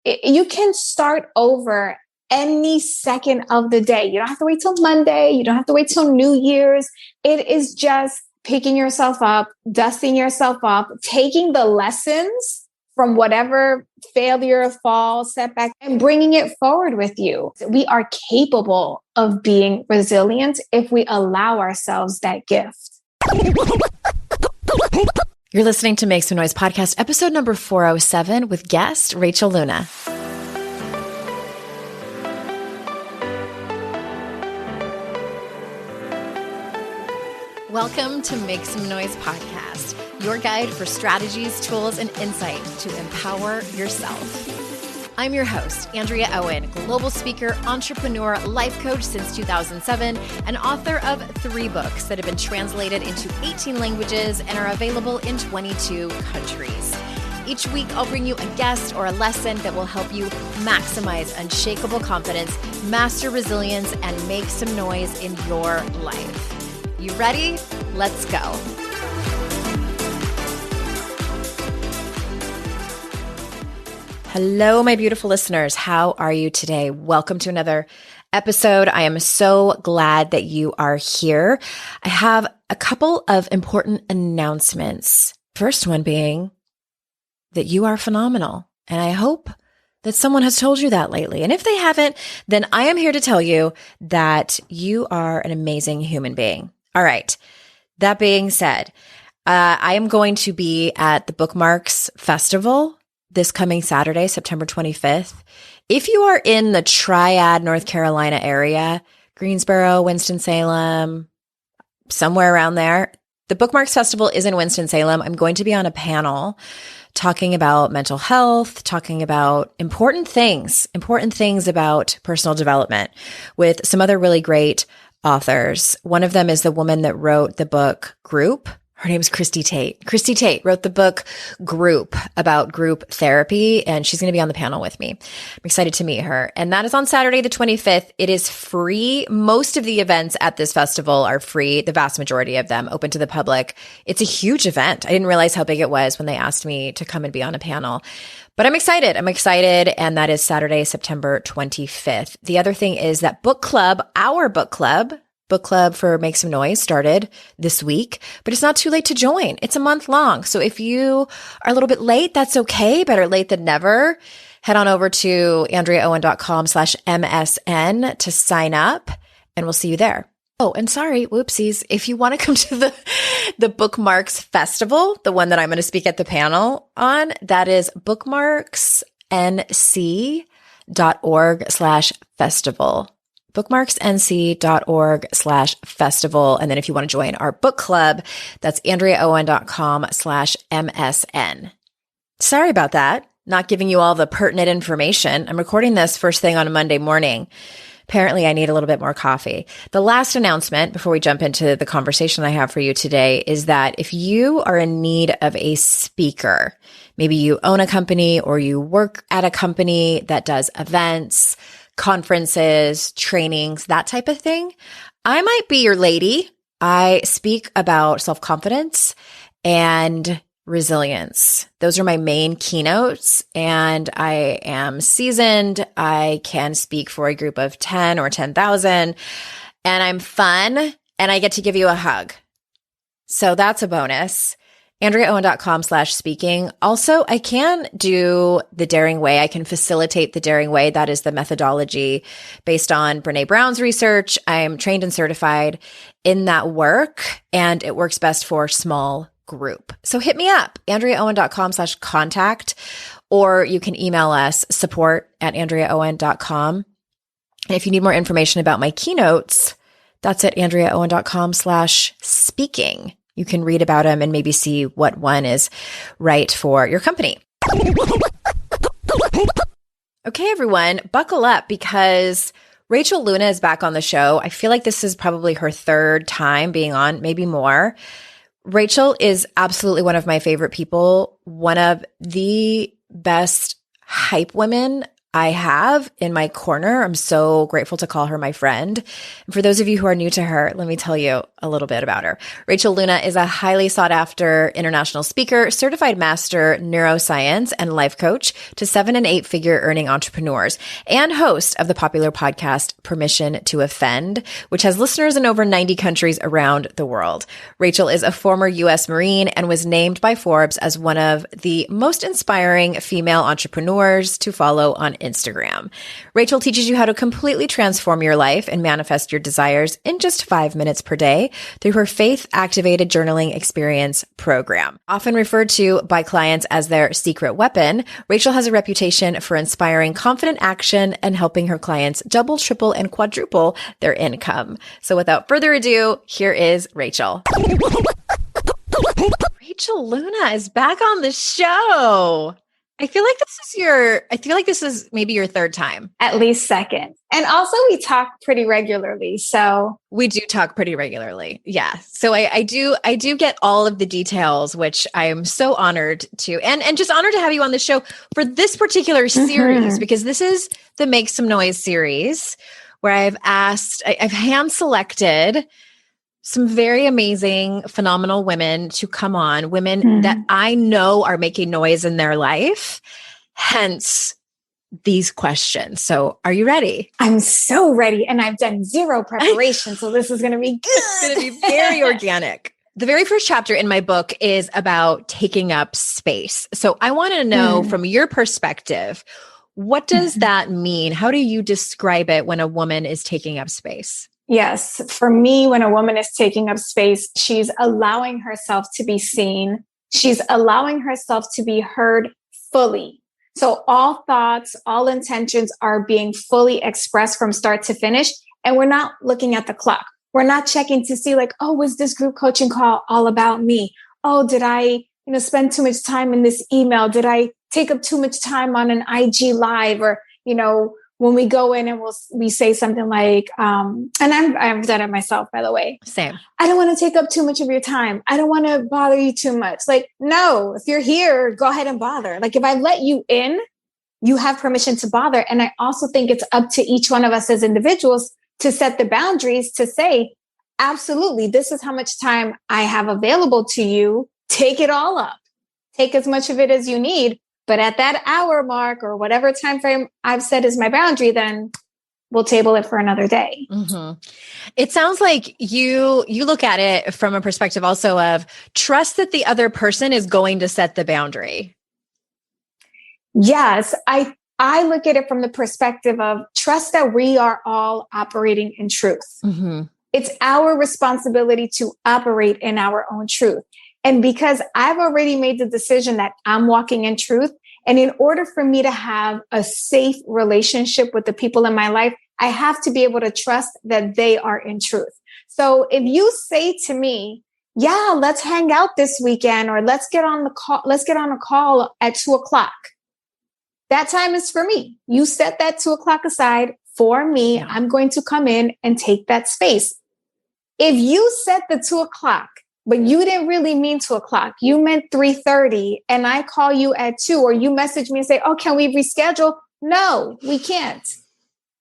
You can start over any second of the day. You don't have to wait till Monday. You don't have to wait till New Year's. It is just picking yourself up, dusting yourself up, taking the lessons from whatever failure, fall, setback, and bringing it forward with you. We are capable of being resilient if we allow ourselves that gift. You're listening to Make Some Noise podcast, episode number 407 with guest Rachel Luna. Welcome to Make Some Noise podcast, your guide for strategies, tools, and insight to empower yourself. I'm your host, Andrea Owen, global speaker, entrepreneur, life coach since 2007, and author of 3 books that have been translated into 18 languages and are available in 22 countries. Each week, I'll bring you a guest or a lesson that will help you maximize unshakable confidence, master resilience, and make some noise in your life. You ready? Let's go. Hello, my beautiful listeners. How are you today? Welcome to another episode. I am so glad that you are here. I have a couple of important announcements. First one being that you are phenomenal. And I hope that someone has told you that lately. And if they haven't, then I am here to tell you that you are an amazing human being. All right. That being said, I am going to be at the Bookmarks Festival this coming Saturday, September 25th. If you are in the Triad, North Carolina area, Greensboro, Winston-Salem, somewhere around there, the Bookmarks Festival is in Winston-Salem. I'm going to be on a panel talking about mental health, talking about important things about personal development with some other really great authors. One of them is the woman that wrote the book Group. Her name is Christy Tate. Christy Tate wrote the book Group about group therapy, and she's going to be on the panel with me. I'm excited to meet her. And that is on Saturday, the 25th. It is free. Most of the events at this festival are free. The vast majority of them open to the public. It's a huge event. I didn't realize how big it was when they asked me to come and be on a panel. But I'm excited. And that is Saturday, September 25th. The other thing is that book club, our book club for Make Some Noise started this week, but it's not too late to join. It's a month long. So if you are a little bit late, that's okay. Better late than never. Head on over to andreaowen.com/MSN to sign up, and we'll see you there. Oh, and sorry, whoopsies. If you want to come to the Bookmarks Festival, the one that I'm going to speak at the panel on, that is bookmarksnc.org/festival. bookmarksnc.org/festival. And then if you want to join our book club, that's andreaowen.com/MSN. Sorry about that. Not giving you all the pertinent information. I'm recording this first thing on a Monday morning. Apparently, I need a little bit more coffee. The last announcement before we jump into the conversation I have for you today is that if you are in need of a speaker, maybe you own a company or you work at a company that does events, conferences, trainings, that type of thing, I might be your lady. I speak about self-confidence and resilience. Those are my main keynotes, and I am seasoned. I can speak for a group of 10 or 10,000, and I'm fun, and I get to give you a hug. So that's a bonus. andreaowen.com/speaking. Also, I can do the Daring Way. I can facilitate the Daring Way. That is the methodology based on Brene Brown's research. I'm trained and certified in that work, and it works best for small group. So hit me up, andreaowen.com/contact, or you can email us support@andreaowen.com. And if you need more information about my keynotes, that's at andreaowen.com/speaking. You can read about them and maybe see what one is right for your company. Okay, everyone, buckle up because Rachel Luna is back on the show. I feel like this is probably her 3rd time being on, maybe more. Rachel is absolutely one of my favorite people, one of the best hype women I have in my corner. I'm so grateful to call her my friend. And for those of you who are new to her, let me tell you, a little bit about her. Rachel Luna is a highly sought after international speaker, certified master neuroscience and life coach to 7 and 8 figure earning entrepreneurs, and host of the popular podcast Permission to Offend, which has listeners in over 90 countries around the world. Rachel is a former U.S. Marine and was named by Forbes as one of the most inspiring female entrepreneurs to follow on Instagram. Rachel teaches you how to completely transform your life and manifest your desires in just 5 minutes per day through her faith-activated journaling experience program. Often referred to by clients as their secret weapon, Rachel has a reputation for inspiring confident action and helping her clients double, triple, and quadruple their income. So without further ado, here is Rachel. Rachel Luna is back on the show. I feel like this is maybe your third time. At least second. And also we talk pretty regularly. So we do talk pretty regularly. Yeah. So I do get all of the details, which I am so honored to, and just honored to have you on the show for this particular series, because this is the Make Some Noise series where I've hand selected some very amazing, phenomenal women to come on, women that I know are making noise in their life, hence these questions. So are you ready? I'm so ready. And I've done zero preparation. So this is going to be good. It's going to be very organic. The very first chapter in my book is about taking up space. So I want to know from your perspective, what does that mean? How do you describe it when a woman is taking up space? Yes. For me, when a woman is taking up space, she's allowing herself to be seen. She's allowing herself to be heard fully. So all thoughts, all intentions are being fully expressed from start to finish. And we're not looking at the clock. We're not checking to see like, oh, was this group coaching call all about me? Oh, did I, spend too much time in this email? Did I take up too much time on an IG live? Or, when we go in and we say something like, and I've done it myself, by the way. Same. I don't want to take up too much of your time. I don't want to bother you too much. Like, no, if you're here, go ahead and bother. Like if I let you in, you have permission to bother. And I also think it's up to each one of us as individuals to set the boundaries to say, absolutely, this is how much time I have available to you. Take it all up. Take as much of it as you need. But at that hour mark or whatever time frame I've set as my boundary, then we'll table it for another day. It sounds like you look at it from a perspective also of trust that the other person is going to set the boundary. Yes, I look at it from the perspective of trust that we are all operating in truth. It's our responsibility to operate in our own truth. And because I've already made the decision that I'm walking in truth, and in order for me to have a safe relationship with the people in my life, I have to be able to trust that they are in truth. So if you say to me, yeah, let's hang out this weekend, or let's get on a call at 2:00. That time is for me. You set that 2:00 aside for me. Yeah. I'm going to come in and take that space. If you set the 2:00, but you didn't really mean 2:00. You meant 3:30, and I call you at 2, or you message me and say, "Oh, can we reschedule?" No, we can't.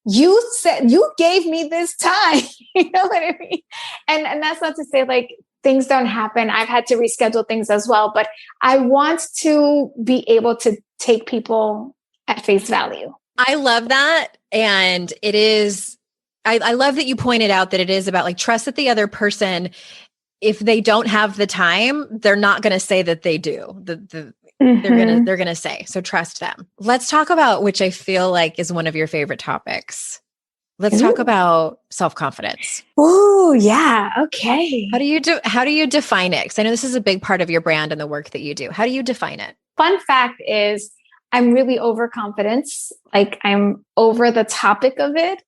You said you gave me this time. You know what I mean? And that's not to say like things don't happen. I've had to reschedule things as well, but I want to be able to take people at face value. I love that, and it is. I love that you pointed out that it is about like trust that the other person. If they don't have the time, they're not going to say that they do. They're going to say, so trust them. Let's talk about, which I feel like is one of your favorite topics. Let's talk about self-confidence. Oh, yeah. Okay. How do you define it? Because I know this is a big part of your brand and the work that you do. How do you define it? Fun fact is I'm really overconfident. Like I'm over the topic of it.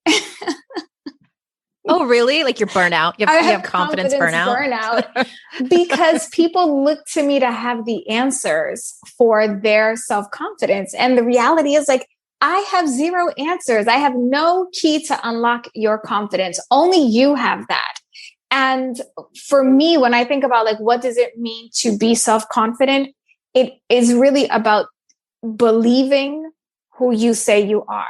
Oh, really? Like you're burnout? You have confidence burnout? Because people look to me to have the answers for their self-confidence. And the reality is like, I have zero answers. I have no key to unlock your confidence. Only you have that. And for me, when I think about like, what does it mean to be self-confident? It is really about believing who you say you are,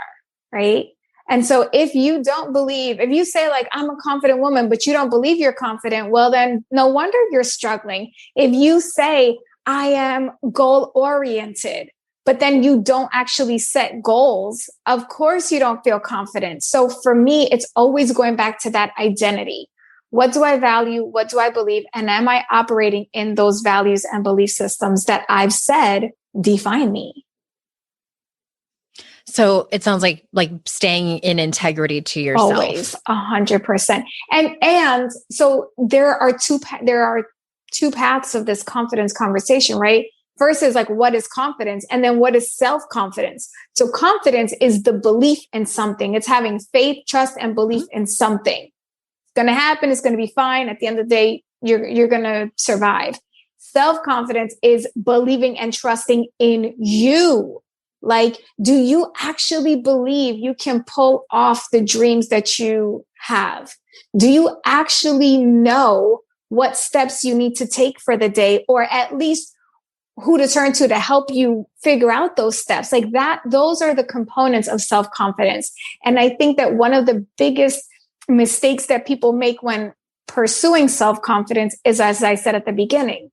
right? And so if you don't believe, if you say like, I'm a confident woman, but you don't believe you're confident, well, then no wonder you're struggling. If you say, I am goal oriented, but then you don't actually set goals, of course you don't feel confident. So for me, it's always going back to that identity. What do I value? What do I believe? And am I operating in those values and belief systems that I've said define me? So it sounds like staying in integrity to yourself. Always 100%. And so there are two paths of this confidence conversation, right? First is like, what is confidence? And then what is self-confidence? So confidence is the belief in something. It's having faith, trust, and belief in something. It's going to happen. It's going to be fine. At the end of the day, you're going to survive. Self-confidence is believing and trusting in you. Like, do you actually believe you can pull off the dreams that you have? Do you actually know what steps you need to take for the day, or at least who to turn to help you figure out those steps? Like that, those are the components of self-confidence. And I think that one of the biggest mistakes that people make when pursuing self-confidence is, as I said at the beginning,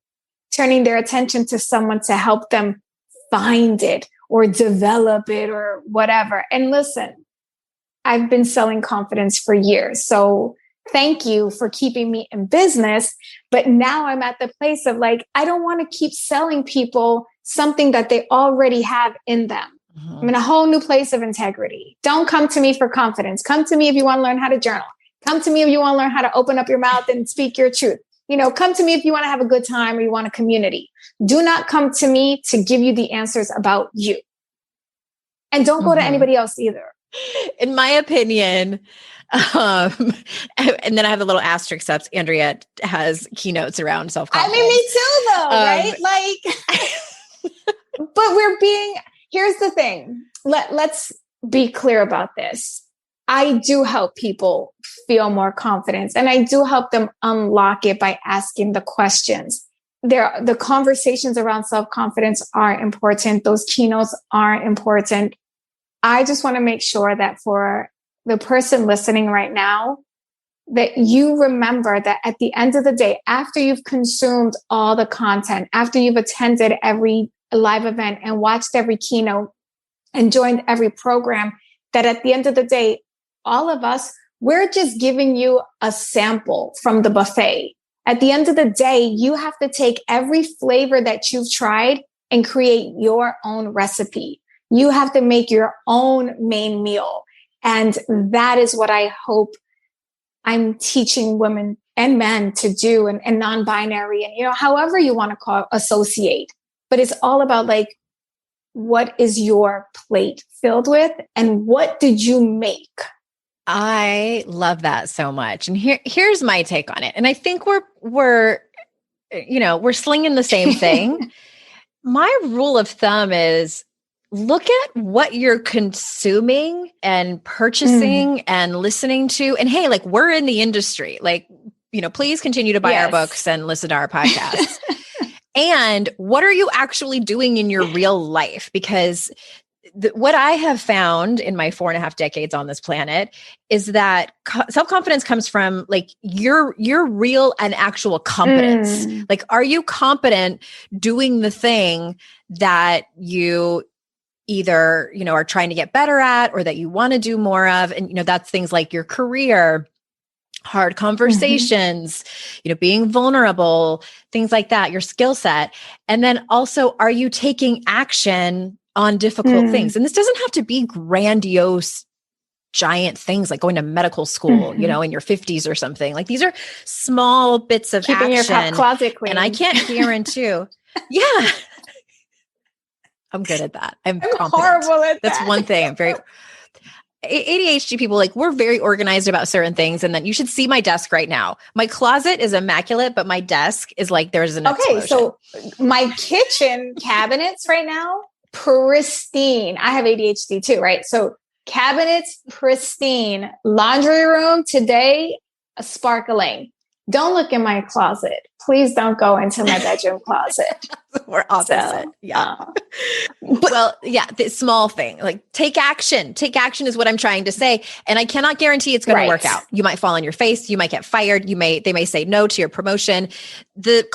turning their attention to someone to help them find it or develop it or whatever. And listen, I've been selling confidence for years. So thank you for keeping me in business. But now I'm at the place of like, I don't want to keep selling people something that they already have in them. Mm-hmm. I'm in a whole new place of integrity. Don't come to me for confidence. Come to me if you want to learn how to journal. Come to me if you want to learn how to open up your mouth and speak your truth. Come to me if you want to have a good time or you want a community. Do not come to me to give you the answers about you. And don't go to anybody else either. In my opinion, and then I have a little asterisk up. Andrea has keynotes around self-confidence. I mean, me too, though, right? Like, but here's the thing. Let's be clear about this. I do help people feel more confidence, and I do help them unlock it by asking the questions. The conversations around self-confidence are important. Those keynotes are important. I just want to make sure that for the person listening right now, that you remember that at the end of the day, after you've consumed all the content, after you've attended every live event and watched every keynote and joined every program, that at the end of the day, all of us, we're just giving you a sample from the buffet. At the end of the day, you have to take every flavor that you've tried and create your own recipe. You have to make your own main meal. And that is what I hope I'm teaching women and men to do, and non-binary, and, however you want to associate. But it's all about like, what is your plate filled with and what did you make? I love that so much. And here's my take on it. And I think we're slinging the same thing. My rule of thumb is look at what you're consuming and purchasing and listening to. And hey, like, we're in the industry, like, please continue to buy our books and listen to our podcasts. And what are you actually doing in your real life? Because what I have found in my 4.5 decades on this planet is that self-confidence comes from like your real and actual competence. Like, are you competent doing the thing that you either, are trying to get better at or that you want to do more of? And, that's things like your career, hard conversations, being vulnerable, things like that, your skill set. And then also, are you taking action on difficult things? And this doesn't have to be grandiose, giant things like going to medical school, in your 50s or something. Like, these are small bits of keeping action. Your closet clean. And I can't guarantee. Yeah. I'm good at that. I'm horrible at that. That's one thing. I'm very ADHD people, like, we're very organized about certain things. And then you should see my desk right now. My closet is immaculate, but my desk is like, there's an explosion. So my kitchen cabinets right now, pristine. I have ADHD too, right? So cabinets, pristine. Laundry room today, sparkling. don't look in my closet. Please don't go into my bedroom closet. We're opposite. So, yeah. Well, yeah, the small thing, like take action. Take action is what I'm trying to say. And I cannot guarantee it's going to work out. You might fall on your face. You might get fired. They may say no to your promotion. The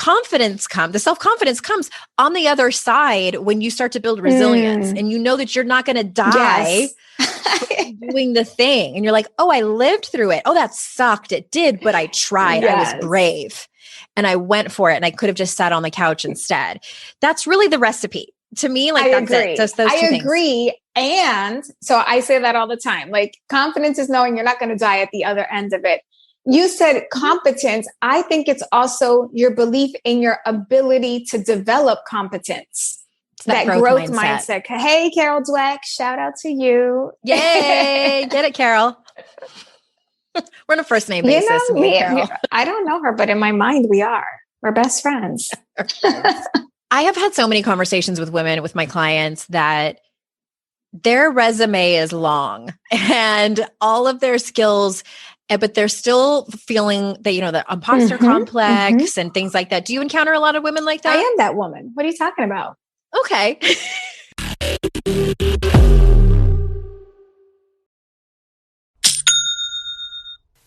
self-confidence comes on the other side when you start to build resilience and you know that you're not going to die doing the thing. And you're like, oh, I lived through it. Oh, that sucked. It did, but I tried. I was brave and I went for it. And I could have just sat on the couch instead. That's really the recipe. To me, like, that's it. Just those two things. I agree. And so I say that all the time. Like, confidence is knowing you're not going to die at the other end of it. You said competence. I think it's also your belief in your ability to develop competence. That growth mindset. Hey, Carol Dweck, shout out to you. Yay. Get it, Carol. We're on a first name basis. I don't know her, but in my mind, we are. We're best friends. I have had so many conversations with women, with my clients, that their resume is long and all of their skills, but they're still feeling that, the imposter complex and things like that. Do you encounter a lot of women like that? I am that woman. What are you talking about? Okay.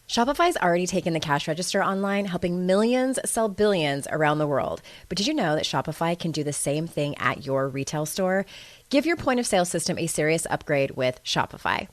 Shopify's already taken the cash register online, helping millions sell billions around the world. But did you know that Shopify can do the same thing at your retail store? Give your point of sale system a serious upgrade with Shopify.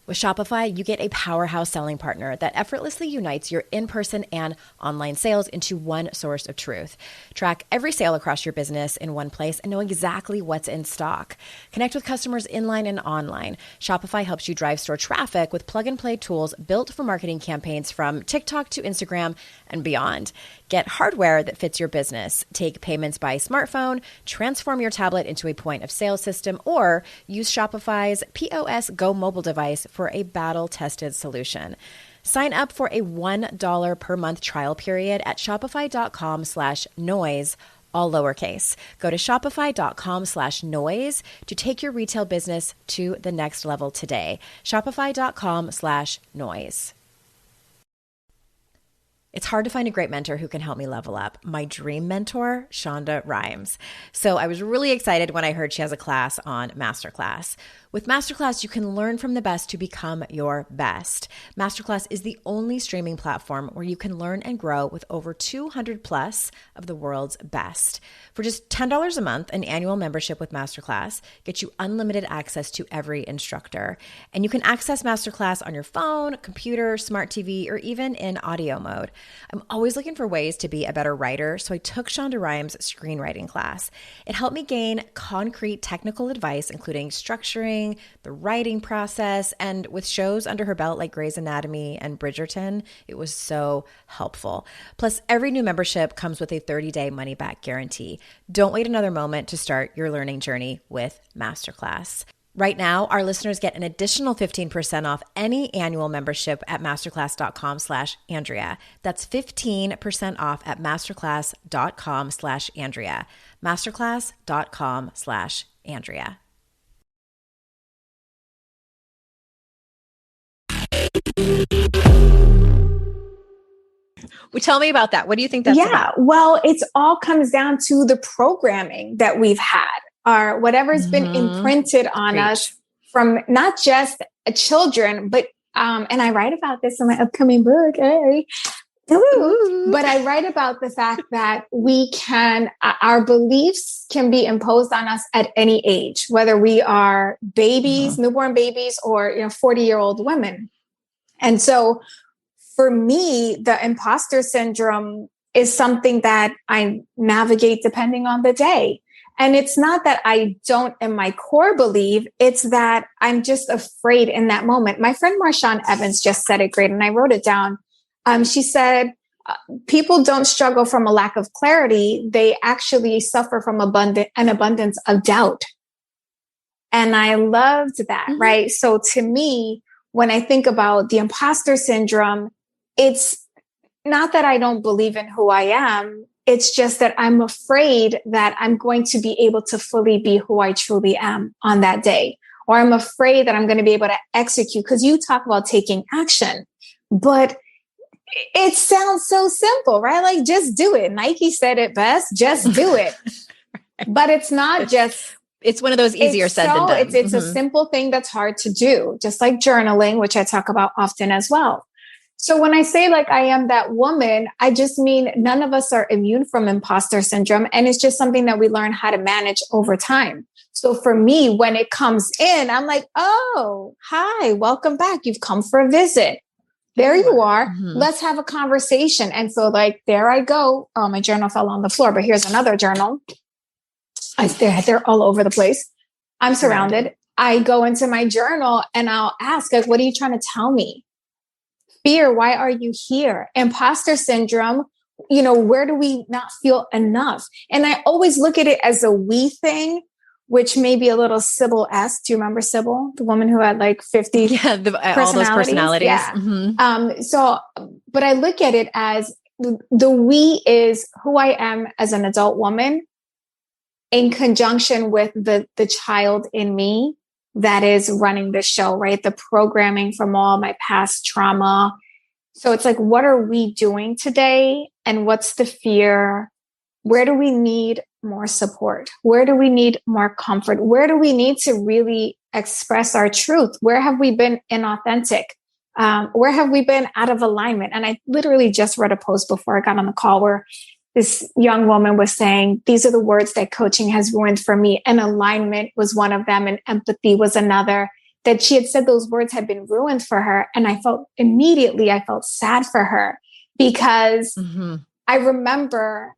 With Shopify, you get a powerhouse selling partner that effortlessly unites your in-person and online sales into one source of truth. Track every sale across your business in one place and know exactly what's in stock. Connect with customers inline and online. Shopify helps you drive store traffic with plug-and-play tools built for marketing campaigns from TikTok to Instagram and beyond. Get hardware that fits your business. Take payments by smartphone, transform your tablet into a point of sale system, or use Shopify's POS Go mobile device for a battle-tested solution. Sign up for a $1 per month trial period at shopify.com/noise, all lowercase. Go to shopify.com/noise to take your retail business to the next level today. Shopify.com/noise. It's hard to find a great mentor who can help me level up. My dream mentor, Shonda Rhimes. So I was really excited when I heard she has a class on Masterclass. With Masterclass, you can learn from the best to become your best. Masterclass is the only streaming platform where you can learn and grow with over 200 plus of the world's best. For just $10 a month, an annual membership with Masterclass gets you unlimited access to every instructor. And you can access Masterclass on your phone, computer, smart TV, or even in audio mode. I'm always looking for ways to be a better writer, so I took Shonda Rhimes' screenwriting class. It helped me gain concrete technical advice, including structuring, the writing process, and with shows under her belt like Grey's Anatomy and Bridgerton, it was so helpful. Plus, every new membership comes with a 30-day money-back guarantee. Don't wait another moment to start your learning journey with Masterclass. Right now, our listeners get an additional 15% off any annual membership at masterclass.com/Andrea. That's 15% off at masterclass.com/Andrea. Masterclass.com/Andrea. Well, tell me about that. What do you think that's about? Well, it all comes down to the programming that we've had, or whatever's been imprinted on us from not just children, but and I write about this in my upcoming book. Hey. But I write about the fact that we can, our beliefs can be imposed on us at any age, whether we are babies, newborn babies, or 40-year-old women. And so for me, the imposter syndrome is something that I navigate depending on the day. And it's not that I don't in my core believe, it's that I'm just afraid in that moment. My friend Marshawn Evans just said it great, and I wrote it down. She said, people don't struggle from a lack of clarity. They actually suffer from an abundance of doubt. And I loved that, right? So to me, when I think about the imposter syndrome, it's not that I don't believe in who I am. It's just that I'm afraid that I'm going to be able to fully be who I truly am on that day. Or I'm afraid that I'm going to be able to execute, because you talk about taking action, but It sounds so simple, right? Like, just do it. Nike said it best, just do it. But it's not just... It's one of those easier said than done. It's a simple thing that's hard to do, just like journaling, which I talk about often as well. So when I say like I am that woman, I just mean none of us are immune from imposter syndrome. And it's just something that we learn how to manage over time. So for me, when it comes in, I'm like, oh, hi, welcome back. You've come for a visit. There you are. Let's have a conversation. And so like, there I go. Oh, my journal fell on the floor, but here's another journal. They're all over the place. I'm surrounded. I go into my journal and I'll ask, like, what are you trying to tell me? Fear, why are you here? Imposter syndrome, where do we not feel enough? And I always look at it as a we thing, which may be a little Sybil-esque. Do you remember Sybil, the woman who had like 50 all those personalities? Yeah. But I look at it as the we is who I am as an adult woman, in conjunction with the child in me that is running the show, right? The programming from all my past trauma. So it's like, what are we doing today? And what's the fear? Where do we need more support? Where do we need more comfort? Where do we need to really express our truth? Where have we been inauthentic? Where have we been out of alignment? And I literally just read a post before I got on the call where this young woman was saying, these are the words that coaching has ruined for me. And alignment was one of them. And empathy was another. That she had said those words had been ruined for her. And I felt sad for her because I remember,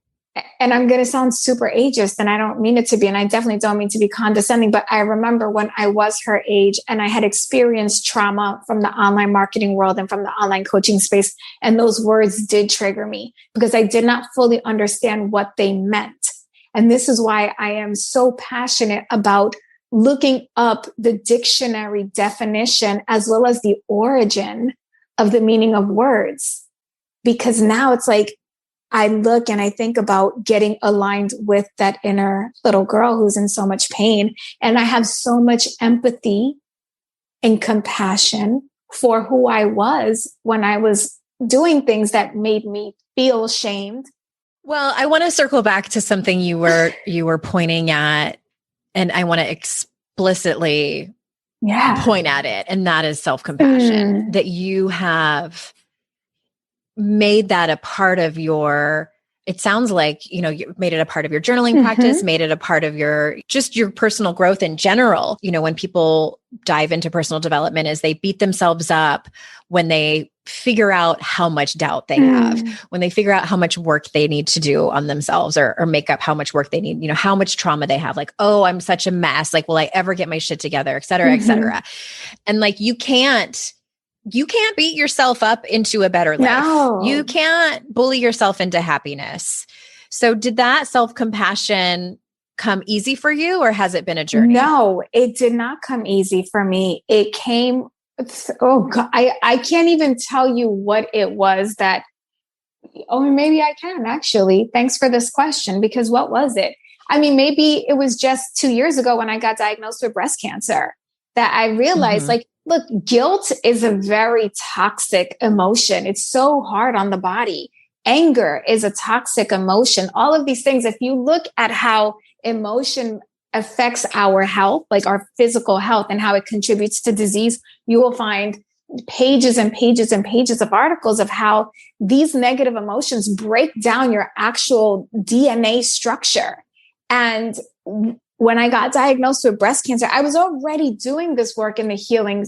and I'm going to sound super ageist, and I don't mean it to be, and I definitely don't mean to be condescending, but I remember when I was her age and I had experienced trauma from the online marketing world and from the online coaching space. And those words did trigger me because I did not fully understand what they meant. And this is why I am so passionate about looking up the dictionary definition as well as the origin of the meaning of words. Because now it's like, I look and I think about getting aligned with that inner little girl who's in so much pain. And I have so much empathy and compassion for who I was when I was doing things that made me feel shamed. Well, I want to circle back to something you were pointing at, and I want to explicitly point at it. And that is self-compassion, that you have made that a part of it sounds like, you made it a part of your journaling practice, made it a part of your personal growth in general. When people dive into personal development, is they beat themselves up when they figure out how much doubt they have, when they figure out how much work they need to do on themselves or make up how much work they need, how much trauma they have. Like, oh, I'm such a mess. Like, will I ever get my shit together, et cetera, et cetera. And like, you can't beat yourself up into a better life. No. You can't bully yourself into happiness. So did that self-compassion come easy for you, or has it been a journey? No, it did not come easy for me. It came, oh God, I can't even tell you what it was that, maybe I can actually. Thanks for this question, because what was it? I mean, maybe it was just 2 years ago when I got diagnosed with breast cancer that I realized look, guilt is a very toxic emotion. It's so hard on the body. Anger is a toxic emotion. All of these things, if you look at how emotion affects our health, like our physical health, and how it contributes to disease, you will find pages and pages and pages of articles of how these negative emotions break down your actual DNA structure. And when I got diagnosed with breast cancer, I was already doing this work in the healing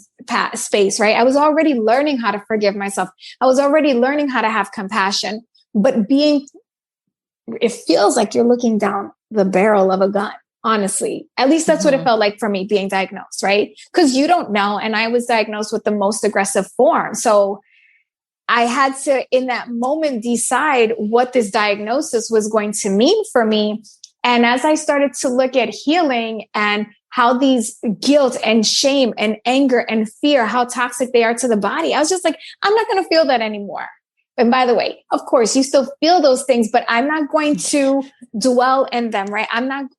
space, right? I was already learning how to forgive myself. I was already learning how to have compassion, but it feels like you're looking down the barrel of a gun, honestly. At least that's what it felt like for me being diagnosed, right? Because you don't know. And I was diagnosed with the most aggressive form. So I had to, in that moment, decide what this diagnosis was going to mean for me. And as I started to look at healing and how these guilt and shame and anger and fear, how toxic they are to the body, I was just like, I'm not going to feel that anymore. And by the way, of course, you still feel those things, but I'm not going to dwell in them, right?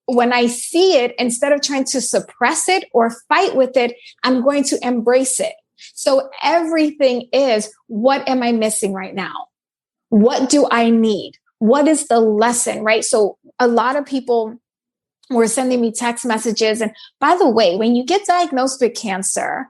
When I see it, instead of trying to suppress it or fight with it, I'm going to embrace it. So everything is, what am I missing right now? What do I need? What is the lesson, right? So a lot of people were sending me text messages. And by the way, when you get diagnosed with cancer,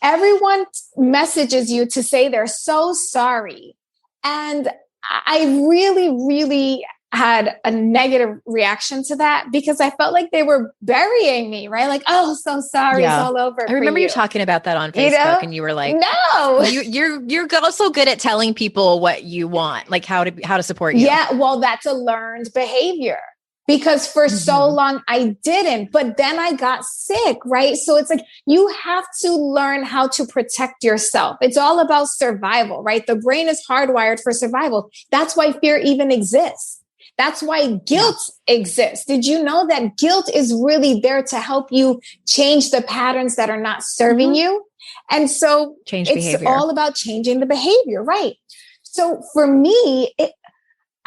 everyone messages you to say they're so sorry. And I really, really had a negative reaction to that because I felt like they were burying me, right? Like, oh, so sorry, it's all over. I remember you talking about that on Facebook, and you were like, "No, you're also good at telling people what you want, like how to support you." Yeah, well, that's a learned behavior. Because for so long I didn't, but then I got sick, right? So it's like you have to learn how to protect yourself. It's all about survival, right? The brain is hardwired for survival. That's why fear even exists. That's why guilt exists. Did you know that guilt is really there to help you change the patterns that are not serving you? And so it's all about changing the behavior, right? So for me,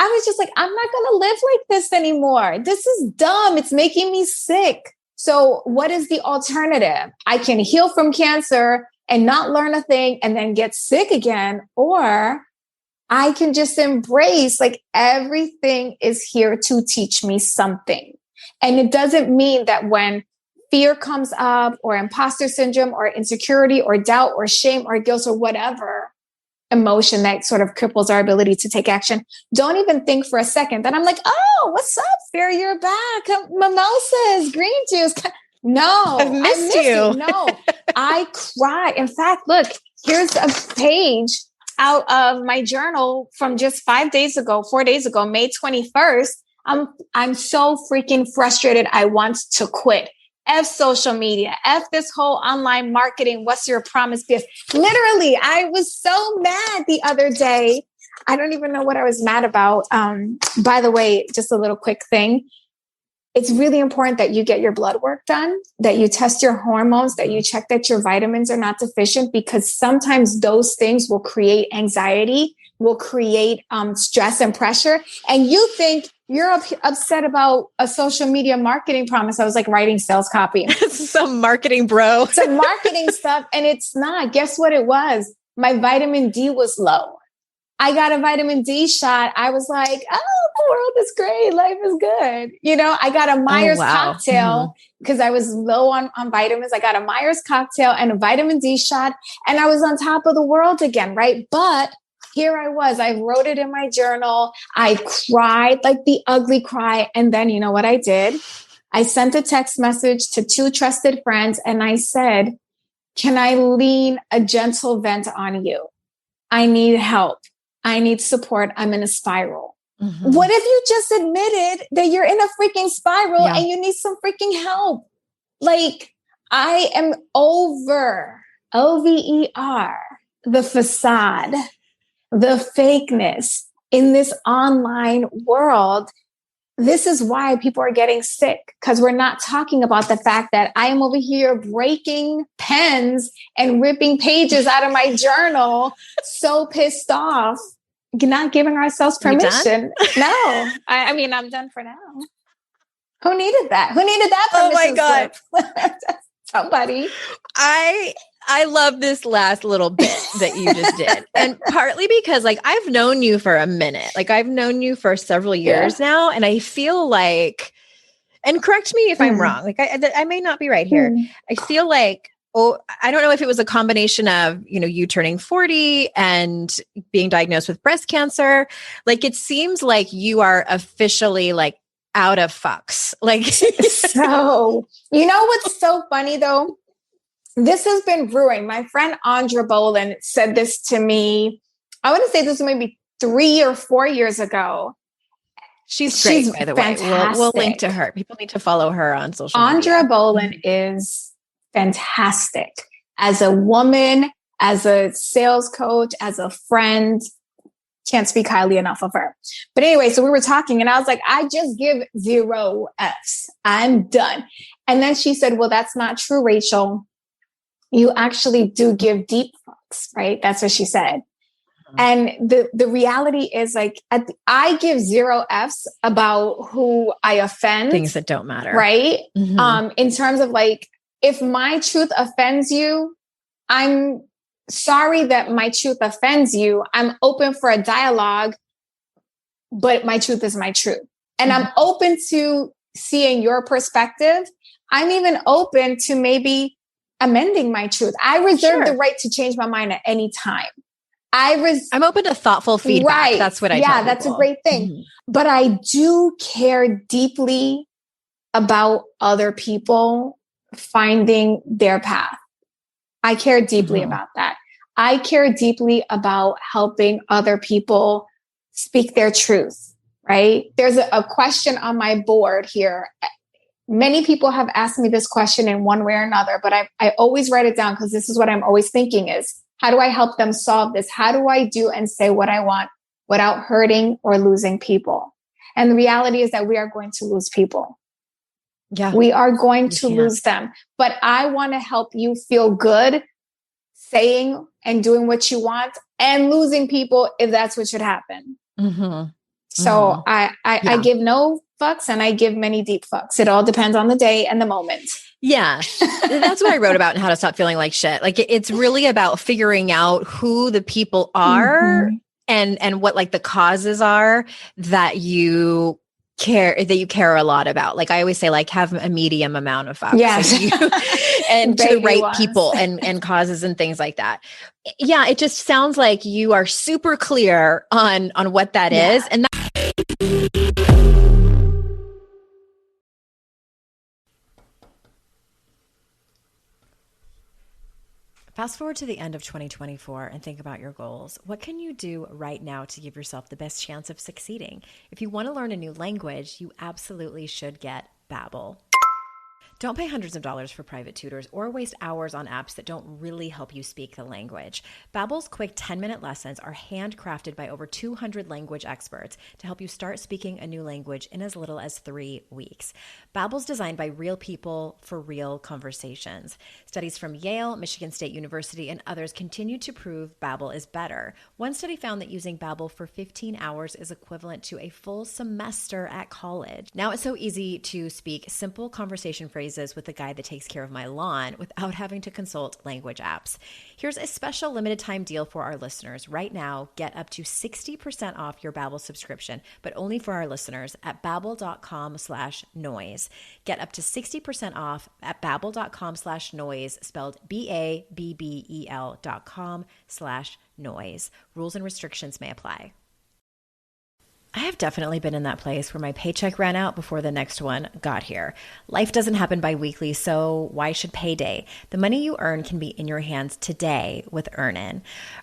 I was just like, I'm not going to live like this anymore. This is dumb. It's making me sick. So what is the alternative? I can heal from cancer and not learn a thing and then get sick again. Or I can just embrace like everything is here to teach me something. And it doesn't mean that when fear comes up or imposter syndrome or insecurity or doubt or shame or guilt or whatever emotion that sort of cripples our ability to take action, don't even think for a second that I'm like, oh, what's up, fear? You're back. Mimosas, green juice. No, I missed you. No, I cry. In fact, look, here's a page out of my journal from just 4 days ago, May 21st. I'm so freaking frustrated. I want to quit. F social media, F this whole online marketing. What's your promise gift? Literally, I was so mad the other day. I don't even know what I was mad about. By the way, just a little quick thing. It's really important that you get your blood work done, that you test your hormones, that you check that your vitamins are not deficient, because sometimes those things will create anxiety, will create stress and pressure. And you think you're upset about a social media marketing promise. I was like writing sales copy. Some marketing bro. Some marketing stuff. And it's not. Guess what it was? My vitamin D was low. I got a vitamin D shot. I was like, oh, the world is great. Life is good. You know, I got a Myers cocktail because I was low on vitamins. I got a Myers cocktail and a vitamin D shot, and I was on top of the world again, right? But here I was. I wrote it in my journal. I cried like the ugly cry. And then you know what I did? I sent a text message to 2 trusted friends, and I said, can I lean a gentle vent on you? I need help. I need support. I'm in a spiral. What if you just admitted that you're in a freaking spiral and you need some freaking help? Like, I am over, OVER, the facade, the fakeness in this online world. This is why people are getting sick, because we're not talking about the fact that I am over here breaking pens and ripping pages out of my journal, so pissed off, not giving ourselves permission. No, I mean, I'm done for now. Who needed that? Who needed that permission? Oh my God. Somebody. I love this last little bit that you just did. And partly because like I've known you for a minute, like I've known you for several years now. And I feel like, and correct me if I'm wrong, like I may not be right here. I feel like, I don't know if it was a combination of, you know, you turning 40 and being diagnosed with breast cancer. Like, it seems like you are officially like out of fucks. Like, so, you know, what's so funny though? This has been brewing. My friend Andra Bolin said this to me. I want to say this was maybe 3 or 4 years ago. She's great, by the way. We'll link to her. People need to follow her on social media. Andra Bolin is fantastic as a woman, as a sales coach, as a friend. Can't speak highly enough of her. But anyway, so we were talking and I was like, I just give 0 Fs. I'm done. And then she said, well, that's not true, Rachel. You actually do give deep fucks, right? That's what she said. And the reality is like, I give 0 Fs about who I offend. Things that don't matter. Right? In terms of like, if my truth offends you, I'm sorry that my truth offends you. I'm open for a dialogue, but my truth is my truth. And I'm open to seeing your perspective. I'm even open to maybe amending my truth. I reserve the right to change my mind at any time. I'm open to thoughtful feedback. Right. That's what I tell people. That's a great thing. But I do care deeply about other people finding their path. I care deeply about that. I care deeply about helping other people speak their truth, right? There's a question on my board here. Many people have asked me this question in one way or another, but I always write it down because this is what I'm always thinking is, how do I help them solve this? How do I do and say what I want without hurting or losing people? And the reality is that we are going to lose people. Yeah. We are going to lose them. But I want to help you feel good saying and doing what you want and losing people if that's what should happen. So I give no fucks and I give many deep fucks. It all depends on the day and the moment. Yeah. That's what I wrote about in How to Stop Feeling Like Shit. Like it's really about figuring out who the people are and what like the causes are that you care a lot about. Like I always say, like have a medium amount of fucks. Yes. And to the right people and causes and things like that. Yeah. It just sounds like you are super clear on what that is. And fast forward to the end of 2024 and think about your goals. What can you do right now to give yourself the best chance of succeeding? If you want to learn a new language, you absolutely should get Babbel. Don't pay hundreds of dollars for private tutors or waste hours on apps that don't really help you speak the language. Babbel's quick 10-minute lessons are handcrafted by over 200 language experts to help you start speaking a new language in as little as 3 weeks. Babbel's designed by real people for real conversations. Studies from Yale, Michigan State University, and others continue to prove Babbel is better. One study found that using Babbel for 15 hours is equivalent to a full semester at college. Now it's so easy to speak simple conversation phrases with the guy that takes care of my lawn without having to consult language apps. Here's a special limited time deal for our listeners. Right now, get up to 60% off your Babbel subscription, but only for our listeners at babbel.com/noise. Get up to 60% off at babbel.com/noise, spelled BABBEL.com/noise. Rules and restrictions may apply. I have definitely been in that place where my paycheck ran out before the next one got here. Life doesn't happen bi-weekly, so why should payday? The money you earn can be in your hands today with Earnin.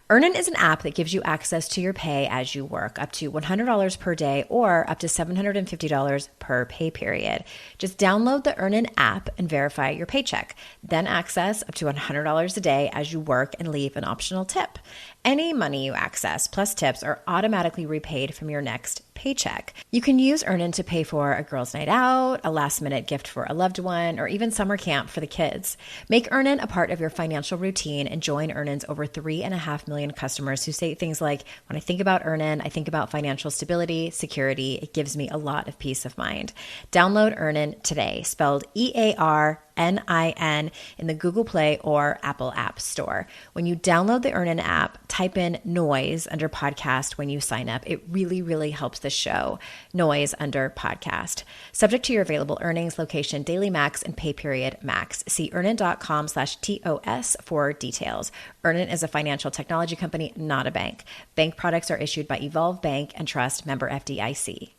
Earnin is an app that gives you access to your pay as you work, up to $100 per day or up to $750 per pay period. Just download the Earnin app and verify your paycheck. Then access up to $100 a day as you work and leave an optional tip. Any money you access plus tips are automatically repaid from your next paycheck. You can use Earnin to pay for a girls' night out, a last-minute gift for a loved one, or even summer camp for the kids. Make Earnin a part of your financial routine and join Earnin's over 3.5 million customers who say things like, when I think about Earnin, I think about financial stability, security. It gives me a lot of peace of mind. Download Earnin today, spelled EARNIN in the Google Play or Apple App Store. When you download the Earnin app, type in noise under podcast when you sign up. It really, really helps the show. Noise under podcast. Subject to your available earnings, location, daily max, and pay period max. See earnin.com/TOS for details. Earnin is a financial technology company, not a bank. Bank products are issued by Evolve Bank and Trust, member FDIC.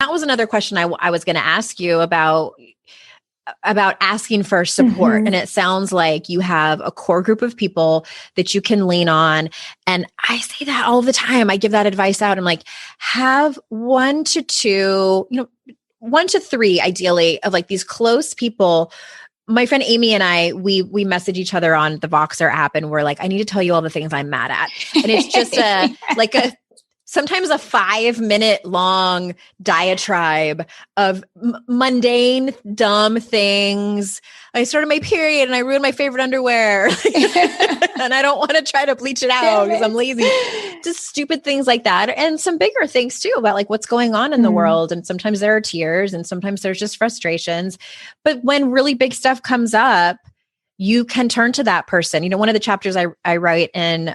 That was another question I was going to ask you about asking for support. And it sounds like you have a core group of people that you can lean on. And I say that all the time. I give that advice out. I'm like, have 1 to 2, 1 to 3, ideally, of like these close people. My friend Amy and I, we message each other on the Voxer app and we're like, I need to tell you all the things I'm mad at. And it's just a sometimes a 5-minute long diatribe of mundane, dumb things. I started my period and I ruined my favorite underwear. And I don't want to try to bleach it out because I'm lazy. Just stupid things like that. And some bigger things too about like what's going on in the world. And sometimes there are tears and sometimes there's just frustrations. But when really big stuff comes up, you can turn to that person. You know, one of the chapters I write in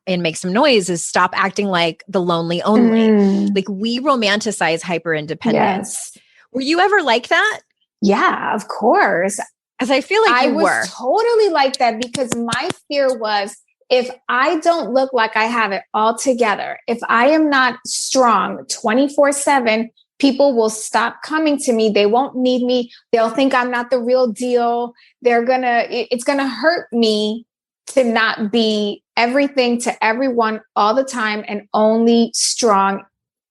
Make Some Noise is stop acting like the lonely only. Like we romanticize hyper independence. Yes. Were you ever like that? Yeah, of course. Because I feel like I was totally like that because my fear was if I don't look like I have it all together, if I am not strong 24/7, people will stop coming to me. They won't need me. They'll think I'm not the real deal. It's going to hurt me to not be everything to everyone all the time and only strong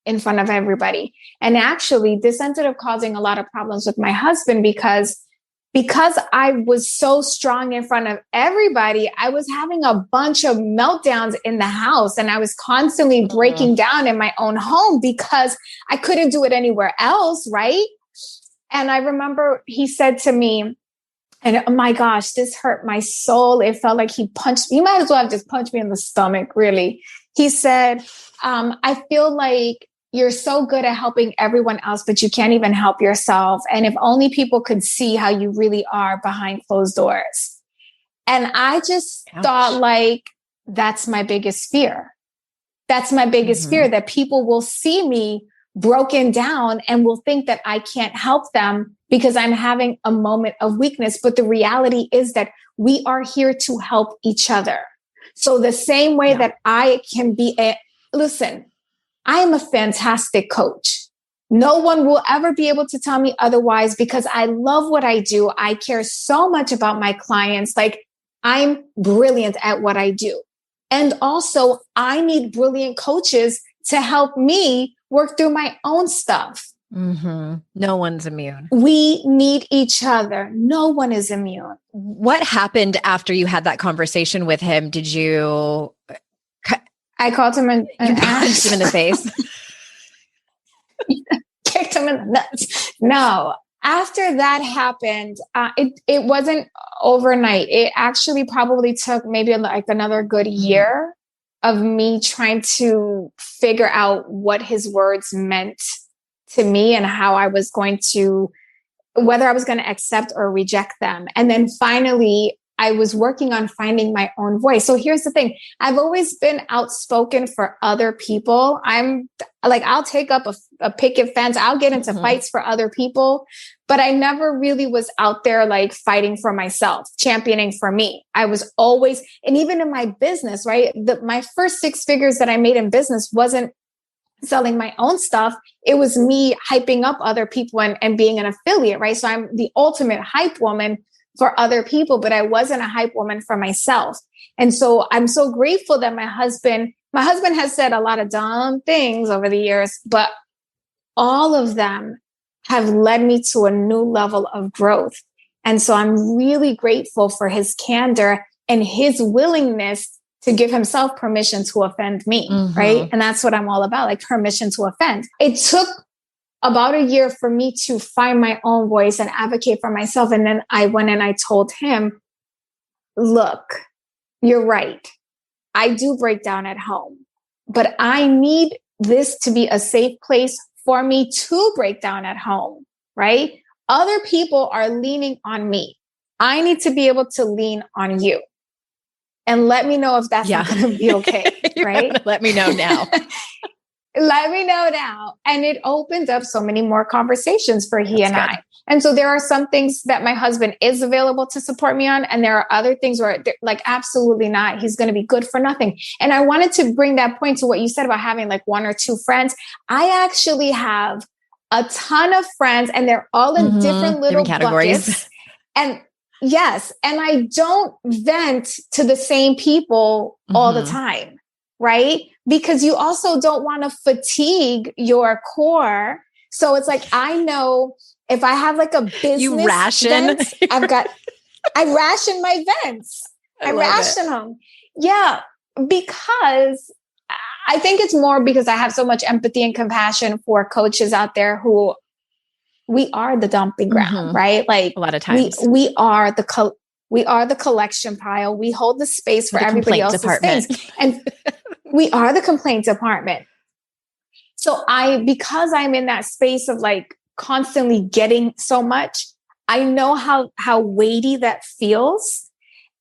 in front of everybody. And actually, this ended up causing a lot of problems with my husband because I was so strong in front of everybody, I was having a bunch of meltdowns in the house and I was constantly breaking down in my own home because I couldn't do it anywhere else, right? And I remember he said to me, and oh my gosh, this hurt my soul. It felt like he punched me. He might as well have just punched me in the stomach, really. He said, I feel like you're so good at helping everyone else, but you can't even help yourself. And if only people could see how you really are behind closed doors. And I just thought like, that's my biggest fear. That's my biggest fear, that people will see me broken down and will think that I can't help them because I'm having a moment of weakness. But the reality is that we are here to help each other. So the same way that I can be listen, I am a fantastic coach. No one will ever be able to tell me otherwise because I love what I do. I care so much about my clients. Like I'm brilliant at what I do. And also I need brilliant coaches to help me work through my own stuff. No one's immune. We need each other. No one is immune. What happened after you had that conversation with him? Did you... I called him and punched him in the face. Kicked him in the nuts. No. After that happened, it wasn't overnight. It actually probably took maybe like another good year of me trying to figure out what his words meant to me and how I was going to, whether I was going to accept or reject them. And then finally, I was working on finding my own voice. So here's the thing. I've always been outspoken for other people. I'm like, I'll take up a picket fence. I'll get into fights for other people, but I never really was out there like fighting for myself, championing for me. I was always, and even in my business, right? My first 6 figures that I made in business wasn't selling my own stuff. It was me hyping up other people and being an affiliate, right? So I'm the ultimate hype woman for other people, but I wasn't a hype woman for myself. And so I'm so grateful that my husband has said a lot of dumb things over the years, but all of them have led me to a new level of growth. And so I'm really grateful for his candor and his willingness to give himself permission to offend me, right? And that's what I'm all about, like permission to offend. It took about a year for me to find my own voice and advocate for myself. And then I went and I told him, look, you're right. I do break down at home, but I need this to be a safe place for me to break down at home, right? Other people are leaning on me. I need to be able to lean on you. And let me know if that's not going to be okay, right? Let me know now. Let me know now. And it opened up so many more conversations for he and I. And so there are some things that my husband is available to support me on. And there are other things where like, absolutely not. He's going to be good for nothing. And I wanted to bring that point to what you said about having like 1 or 2 friends. I actually have a ton of friends and they're all in different little categories. Buckets. And yes. And I don't vent to the same people all the time, right? Because you also don't want to fatigue your core. So it's like, I know if I have like a business you ration. Vent, I ration my vents. I ration them. Yeah. Because I think it's more because I have so much empathy and compassion for coaches out there who we are the dumping ground, right? Like a lot of times we are the collection pile. We hold the space for everybody else's things. And we are the complaint department. So because I'm in that space of like constantly getting so much, I know how weighty that feels.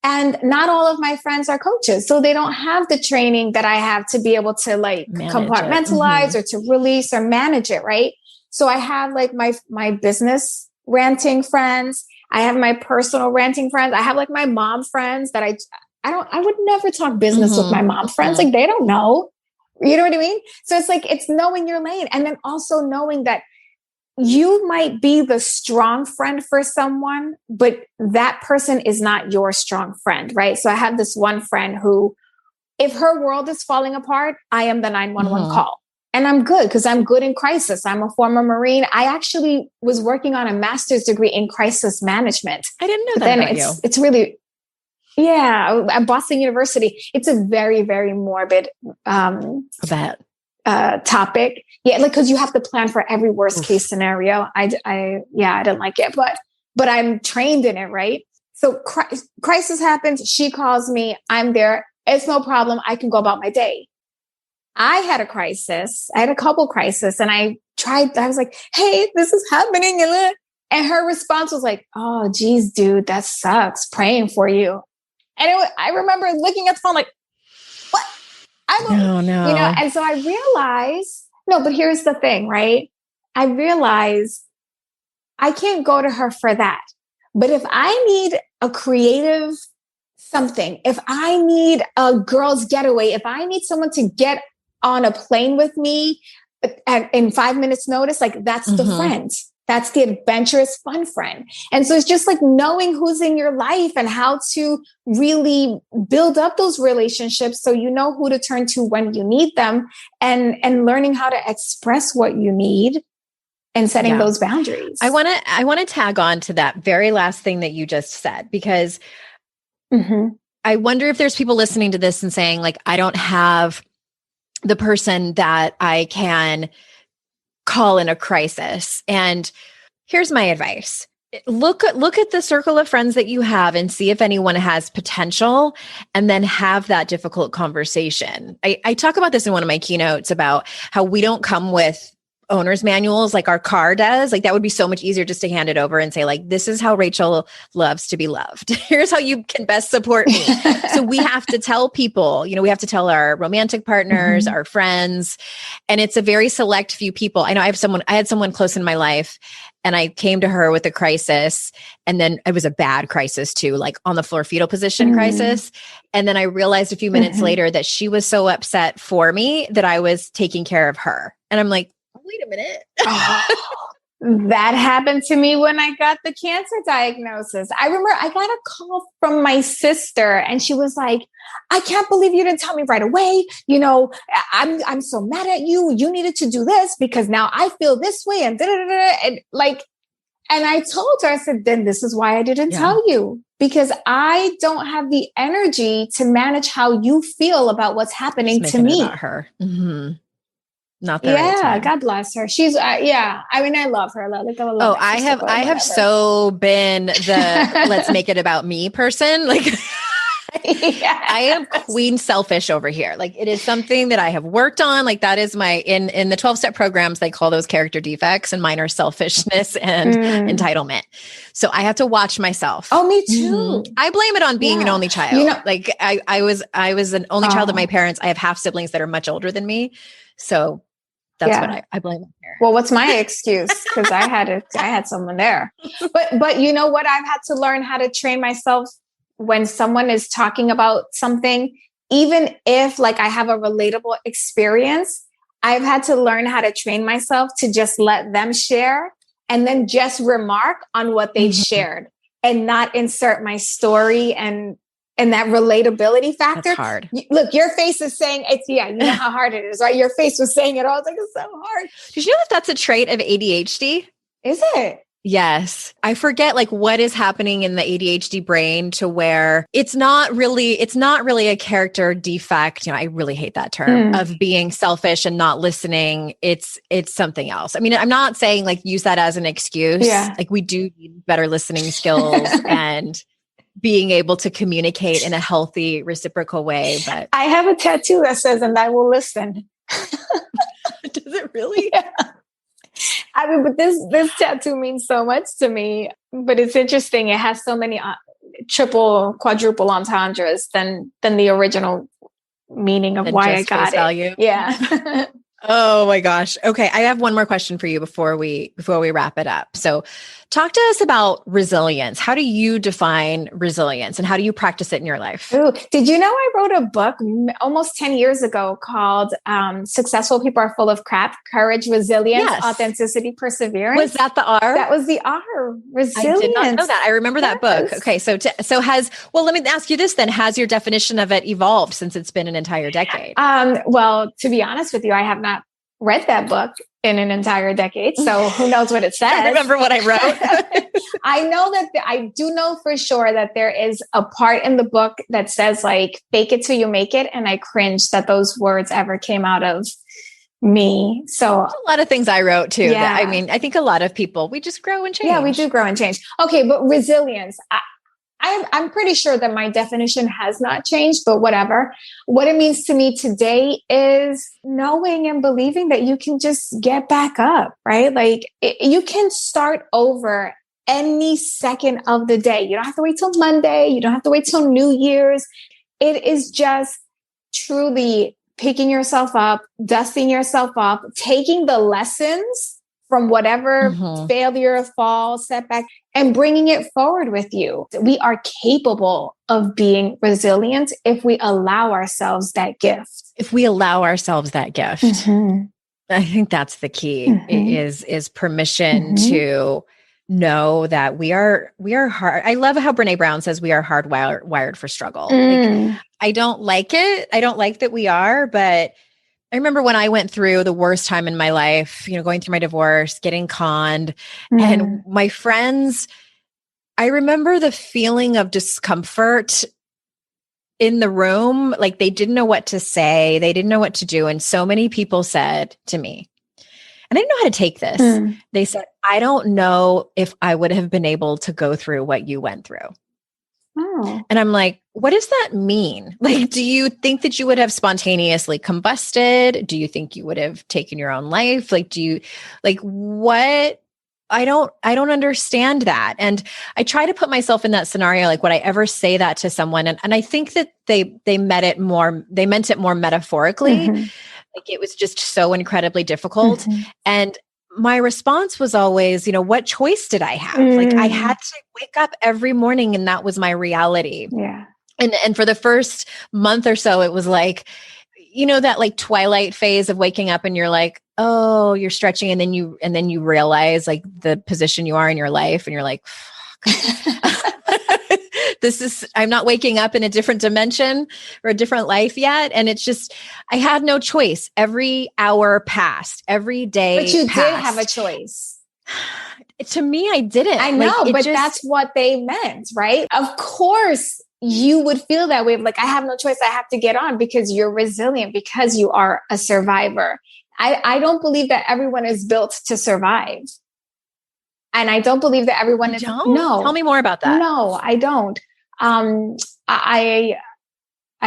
And not all of my friends are coaches. So they don't have the training that I have to be able to like compartmentalize or to release or manage it. Right. So I have like my business ranting friends. I have my personal ranting friends. I have like my mom friends that I would never talk business with my mom friends. Like they don't know, you know what I mean? So it's like, it's knowing your lane. And then also knowing that you might be the strong friend for someone, but that person is not your strong friend, right? So I have this one friend who, if her world is falling apart, I am the 911 call. And I'm good because I'm good in crisis. I'm a former Marine. I actually was working on a master's degree in crisis management. I didn't know that about you. It's really, at Boston University. It's a very, very morbid topic. Yeah, like because you have to plan for every worst case scenario. I didn't like it, but I'm trained in it, right? So crisis happens. She calls me. I'm there. It's no problem. I can go about my day. I had a crisis. I had a couple crises, and I was like, "Hey, this is happening," and her response was like, "Oh, geez, dude, that sucks. Praying for you." And I remember looking at the phone like, "What?" No. And so I realized, no, but here's the thing, right? I realized I can't go to her for that. But if I need a creative something, if I need a girl's getaway, if I need someone to get on a plane with me in 5 minutes notice, like that's the friend. That's the adventurous, fun friend. And so it's just like knowing who's in your life and how to really build up those relationships so you know who to turn to when you need them, and learning how to express what you need and setting those boundaries. I want to tag on to that very last thing that you just said, because I wonder if there's people listening to this and saying like, I don't have the person that I can call in a crisis. And here's my advice. Look at the circle of friends that you have and see if anyone has potential, and then have that difficult conversation. I talk about this in one of my keynotes about how we don't come with owner's manuals like our car does. Like that would be so much easier just to hand it over and say like, this is how Rachel loves to be loved. Here's how you can best support me. So we have to tell people, we have to tell our romantic partners, our friends, and it's a very select few people. I know I had someone close in my life, and I came to her with a crisis, and then it was a bad crisis too, like on the floor fetal position crisis. And then I realized a few minutes later that she was so upset for me that I was taking care of her. And I'm like, wait a minute. That happened to me when I got the cancer diagnosis. I remember I got a call from my sister, and she was like, "I can't believe you didn't tell me right away. I'm so mad at you. You needed to do this because now I feel this way." And and I told her, I said, "Then this is why I didn't tell you, because I don't have the energy to manage how you feel about what's happening to me." About her. Not the right time. God bless her. She's I mean, I love her. I have so been the let's make it about me person. Like I am queen selfish over here. Like it is something that I have worked on. Like that is my in the 12-step programs, they call those character defects, and mine are selfishness and entitlement. So I have to watch myself. Oh, me too. I blame it on being an only child. Like I was an only child of my parents. I have half siblings that are much older than me. So that's what I blame on her. Well, what's my excuse? Because I had someone there. But you know what? I've had to learn how to train myself when someone is talking about something, even if like I have a relatable experience, I've had to learn how to train myself to just let them share and then just remark on what they've shared and not insert my story and that relatability factor. That's hard. Look, your face is saying it's, you know how hard it is, right? Your face was saying it all. I was like, it's so hard. Did you know that that's a trait of ADHD? Is it? Yes. I forget like what is happening in the ADHD brain to where it's not really a character defect. I really hate that term of being selfish and not listening. It's something else. I mean, I'm not saying like use that as an excuse. Yeah. Like we do need better listening skills and being able to communicate in a healthy, reciprocal way. But I have a tattoo that says, "And I will listen." Does it really? Yeah. I mean, but this tattoo means so much to me. But it's interesting. It has so many triple, quadruple entendres than the original meaning of why I got it. Value. Yeah. Oh my gosh. Okay. I have one more question for you before we wrap it up. So talk to us about resilience. How do you define resilience and how do you practice it in your life? Ooh, did you know I wrote a book almost 10 years ago called Successful People Are Full of Crap, Courage, Resilience, Authenticity, Perseverance? Was that the R? That was the R, resilience. I did not know that. I remember that book. Okay. Well, let me ask you this then. Has your definition of it evolved since it's been an entire decade? Well, to be honest with you, I have not read that book in an entire decade. So who knows what it says? I remember what I wrote. I know that I do know for sure that there is a part in the book that says like, fake it till you make it. And I cringe that those words ever came out of me. So a lot of things I wrote too. Yeah. I think a lot of people, we just grow and change. Yeah, we do grow and change. Okay. But resilience, I'm pretty sure that my definition has not changed, but whatever. What it means to me today is knowing and believing that you can just get back up, right? Like you can start over any second of the day. You don't have to wait till Monday. You don't have to wait till New Year's. It is just truly picking yourself up, dusting yourself off, taking the lessons from whatever failure, fall, setback, and bringing it forward with you. We are capable of being resilient if we allow ourselves that gift. I think that's the key is permission to know that we are hard. I love how Brene Brown says we are hardwired for struggle. Like, I don't like it. I don't like that we are, but I remember when I went through the worst time in my life, going through my divorce, getting conned, and my friends, I remember the feeling of discomfort in the room. Like they didn't know what to say. They didn't know what to do. And so many people said to me, and I didn't know how to take this. They said, I don't know if I would have been able to go through what you went through. And I'm like, what does that mean? Like, do you think that you would have spontaneously combusted? Do you think you would have taken your own life? Like, what? I don't understand that. And I try to put myself in that scenario. Like, would I ever say that to someone? And I think that they meant it more metaphorically. Like it was just so incredibly difficult. And my response was always, what choice did I have? Like I had to wake up every morning and that was my reality. Yeah. And for the first month or so, it was like, that like twilight phase of waking up and you're like, oh, you're stretching. And then you realize like the position you are in your life and you're like, fuck. I'm not waking up in a different dimension or a different life yet. And it's just, I had no choice. Every hour passed, every day. But you passed. did have a choice. To me, I didn't. I know, but that's what they meant, right? Of course, you would feel that way. Like, I have no choice. I have to get on because you're resilient, because you are a survivor. I don't believe that everyone is built to survive. And I don't believe that everyone is. No. Tell me more about that. No, I don't. I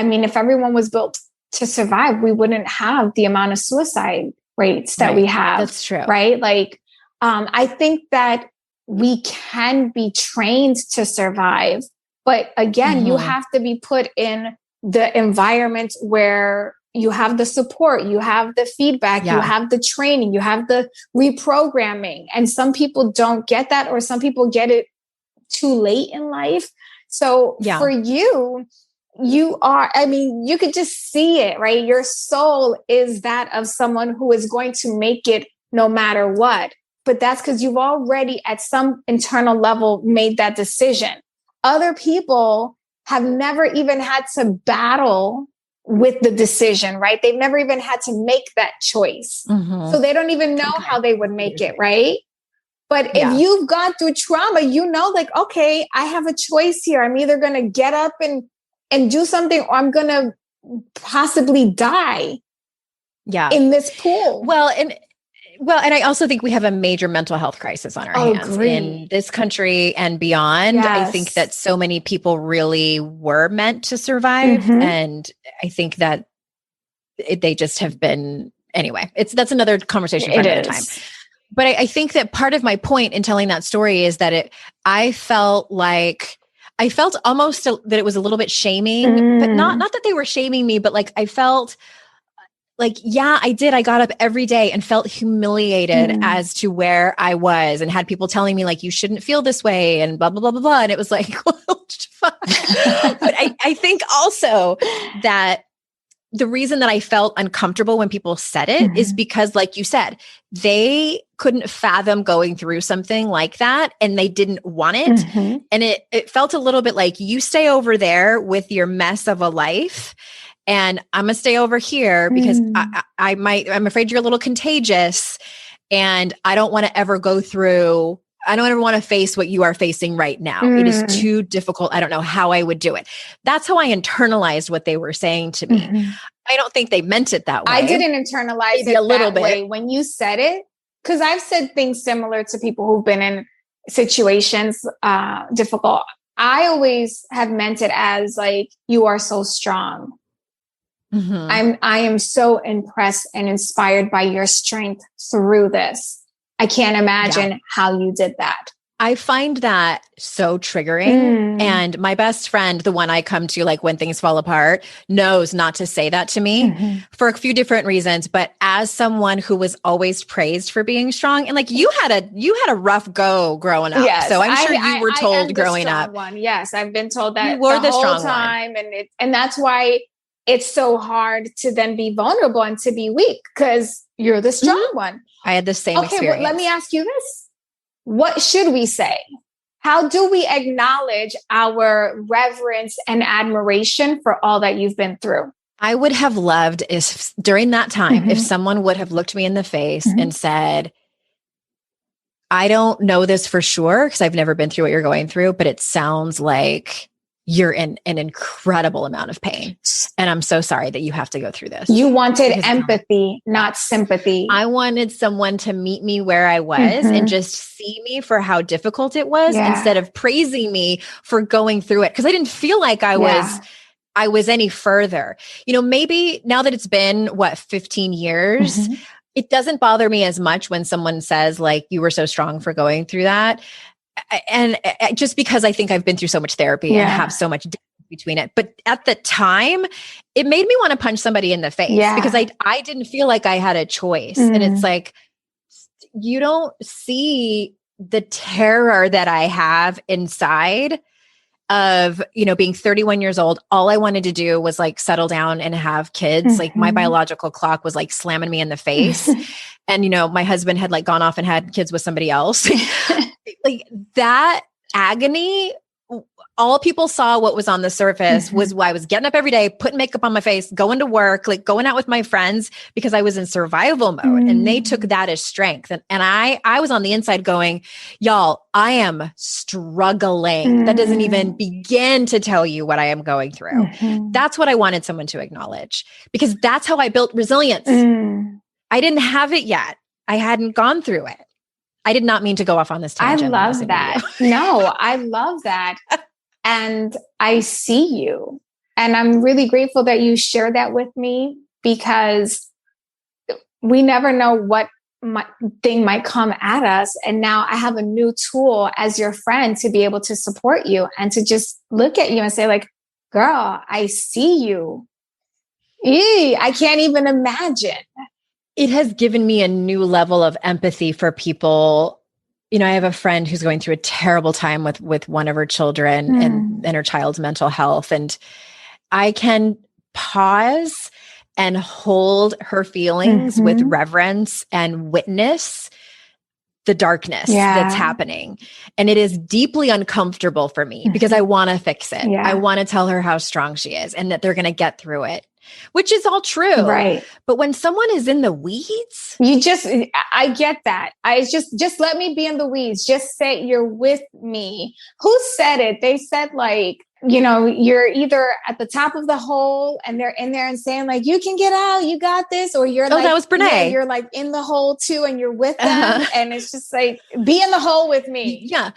mean, if everyone was built to survive, we wouldn't have the amount of suicide rates that we have. That's true. Right? Like, I think that we can be trained to survive, but again, you have to be put in the environment where you have the support, you have the feedback, you have the training, you have the reprogramming. And some people don't get that, or some people get it too late in life. So for you are, I mean, you could just see it, right? Your soul is that of someone who is going to make it no matter what. But that's because you've already at some internal level made that decision. Other people have never even had to battle with the decision, right? They've never even had to make that choice. So they don't even know how they would make it, right? But if you've gone through trauma, you know, like, okay, I have a choice here. I'm either going to get up and do something, or I'm going to possibly die in this pool. Well, and I also think we have a major mental health crisis on our hands in this country and beyond. Yes. I think that so many people really were meant to survive. And I think that they just have been, anyway, that's another conversation for another time. But I think that part of my point in telling that story is that I felt almost that it was a little bit shaming, but not that they were shaming me, but like I felt like, yeah, I did. I got up every day and felt humiliated as to where I was, and had people telling me like, you shouldn't feel this way and blah, blah, blah, blah, blah. And it was like, well, fuck. But I think also that the reason that I felt uncomfortable when people said it is because, like you said, they couldn't fathom going through something like that and they didn't want it. And it felt a little bit like, you stay over there with your mess of a life, and I'm going to stay over here because I'm afraid you're a little contagious, and I don't want to ever I don't ever want to face what you are facing right now. It is too difficult. I don't know how I would do it. That's how I internalized what they were saying to me. I don't think they meant it that way. I didn't internalize it a little bit way when you said it, because I've said things similar to people who've been in situations difficult. I always have meant it as like, you are so strong. I am so impressed and inspired by your strength through this. I can't imagine how you did that. I find that so triggering. And my best friend, the one I come to like when things fall apart, knows not to say that to me for a few different reasons. But as someone who was always praised for being strong, and like you had a rough go growing up. Yes, so I'm sure you were told growing up. Yes, I've been told that you were the whole strong time, one. And that's why it's so hard to then be vulnerable and to be weak, because you're the strong one. I had the same experience. Well, let me ask you this. What should we say? How do we acknowledge our reverence and admiration for all that you've been through? I would have loved if during that time, if someone would have looked me in the face and said, I don't know this for sure because I've never been through what you're going through, but it sounds like you're in an incredible amount of pain. And I'm so sorry that you have to go through this. You wanted empathy, not sympathy. I wanted someone to meet me where I was and just see me for how difficult it was instead of praising me for going through it. Because I didn't feel like I was any further. You know, maybe now that it's been 15 years, it doesn't bother me as much when someone says like, you were so strong for going through that. And just because I think I've been through so much therapy and have so much distance between it. But at the time, it made me want to punch somebody in the face because I didn't feel like I had a choice. And it's like, you don't see the terror that I have inside of, you know, being 31 years old. All I wanted to do was like settle down and have kids. Like my biological clock was like slamming me in the face. And, you know, my husband had like gone off and had kids with somebody else. Like that agony, all people saw what was on the surface was why I was getting up every day, putting makeup on my face, going to work, like going out with my friends because I was in survival mode. And they took that as strength. And I was on the inside going, y'all, I am struggling. That doesn't even begin to tell you what I am going through. That's what I wanted someone to acknowledge because that's how I built resilience. I didn't have it yet. I hadn't gone through it. I did not mean to go off on this tangent. I love that. No, I love that. And I see you. And I'm really grateful that you shared that with me because we never know what thing might come at us. And now I have a new tool as your friend to be able to support you and to just look at you and say like, girl, I see you. I can't even imagine. It has given me a new level of empathy for people. You know, I have a friend who's going through a terrible time with one of her children and her child's mental health. And I can pause and hold her feelings with reverence and witness the darkness that's happening. And it is deeply uncomfortable for me because I want to fix it. I want to tell her how strong she is and that they're going to get through it. which is all true. Right. But when someone is in the weeds, I get that. Just let me be in the weeds. Just say you're with me. Who said it? They said like, you're either at the top of the hole and they're in there and saying like, you can get out, you got this. Or you're that was Brene. Yeah, you're like in the hole too and you're with them. And it's just like, be in the hole with me. Yeah.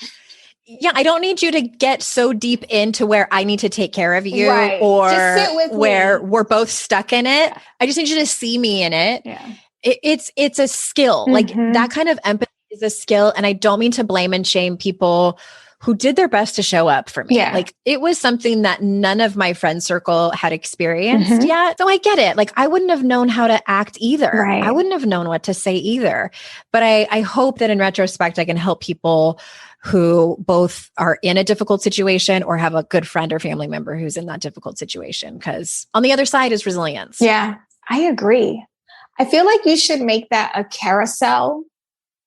Yeah, I don't need you to get so deep into where I need to take care of you or just sit with where me. We're both stuck in it. Yeah. I just need you to see me in it. Yeah. It's a skill. Like that kind of empathy is a skill. And I don't mean to blame and shame people who did their best to show up for me. Yeah. Like it was something that none of my friend circle had experienced yet. So I get it. Like I wouldn't have known how to act either. Right. I wouldn't have known what to say either. But I hope that in retrospect, I can help people who both are in a difficult situation or have a good friend or family member who's in that difficult situation. Because on the other side is resilience. Yeah, I agree. I feel like you should make that a carousel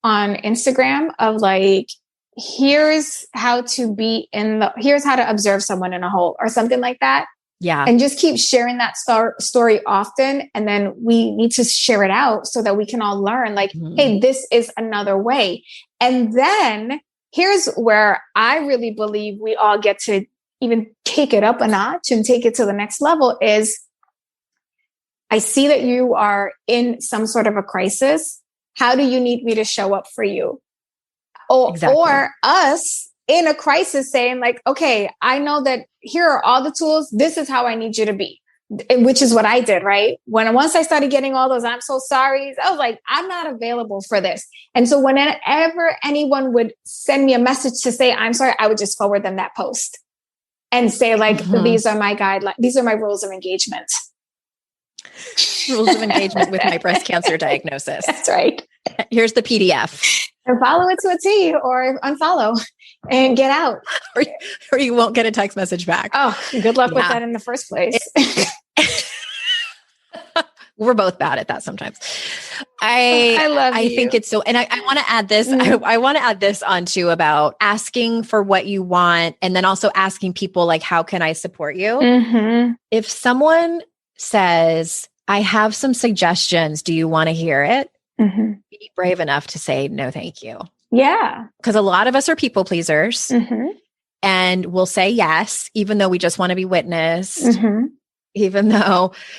on Instagram of like, here's how to observe someone in a hole or something like that. Yeah. And just keep sharing that story often. And then we need to share it out so that we can all learn like, hey, this is another way. And then here's where I really believe we all get to even take it up a notch and take it to the next level is I see that you are in some sort of a crisis. How do you need me to show up for you? Or us in a crisis saying like, okay, I know that here are all the tools. This is how I need you to be, which is what I did, right? Once I started getting all those, I'm so sorry. I was like, I'm not available for this. And so whenever anyone would send me a message to say, I'm sorry, I would just forward them that post and say like, these are my guidelines. These are my rules of engagement. Rules of engagement with my breast cancer diagnosis. That's right. Here's the PDF. And follow it to a T or unfollow and get out. Or you won't get a text message back. Oh, good luck with that in the first place. We're both bad at that sometimes. I think it's so, and I want to add this. I want to add this onto about asking for what you want. And then also asking people like, how can I support you? If someone says, I have some suggestions, do you want to hear it? Be brave enough to say, no, thank you. Yeah. Because a lot of us are people pleasers and we'll say yes, even though we just want to be witnessed,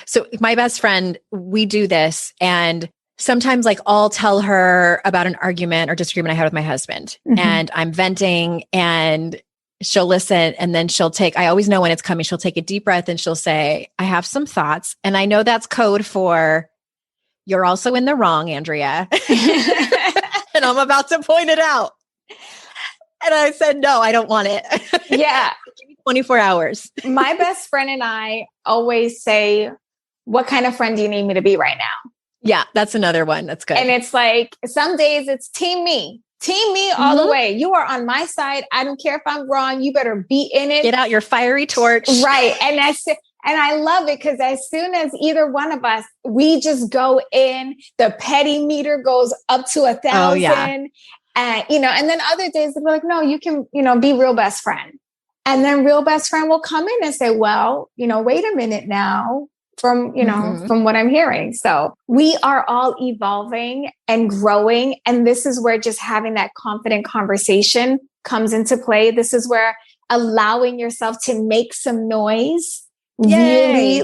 so my best friend, we do this. And sometimes like I'll tell her about an argument or disagreement I had with my husband and I'm venting and she'll listen. And then I always know when it's coming, she'll take a deep breath and she'll say, I have some thoughts. And I know that's code for you're also in the wrong, Andrea. And I'm about to point it out. And I said, no, I don't want it. Yeah. Give me 24 hours. My best friend and I always say, what kind of friend do you need me to be right now? Yeah, that's another one. That's good. And it's like, some days it's team me all the way. You are on my side. I don't care if I'm wrong. You better be in it. Get out your fiery torch. Right. And I love it because as soon as either one of us, we just go in, the petty meter goes up to 1,000. Oh, yeah. And, and then other days they'll be like, no, you can, be real best friend. And then real best friend will come in and say, well, wait a minute now from what I'm hearing. So we are all evolving and growing. And this is where just having that confident conversation comes into play. This is where allowing yourself to make some noise really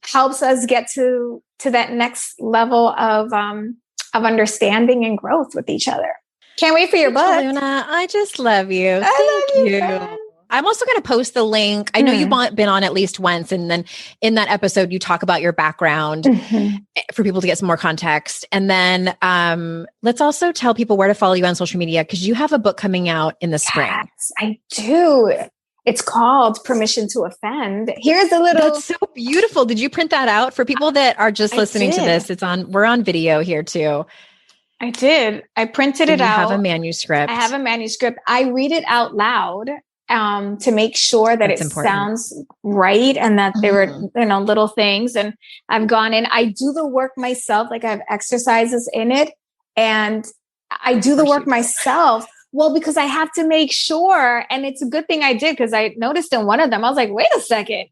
helps us get to that next level of understanding and growth with each other. Can't wait for your book. Luna, I just love you. Thank you. Friend. I'm also going to post the link. I know you've been on at least once. And then in that episode, you talk about your background for people to get some more context. And then let's also tell people where to follow you on social media because you have a book coming out in the spring. Yes, I do. It's called Permission to Offend. Here's a little. That's so beautiful. Did you print that out for people that are just listening to this? We're on video here too. I did. I printed it out. You have a manuscript. I have a manuscript. I read it out loud to make sure that it sounds right and that there were, little things. And I've gone in. I do the work myself. Like I have exercises in it, and I do the work myself. Well, because I have to make sure. And it's a good thing I did because I noticed in one of them, I was like, wait a second.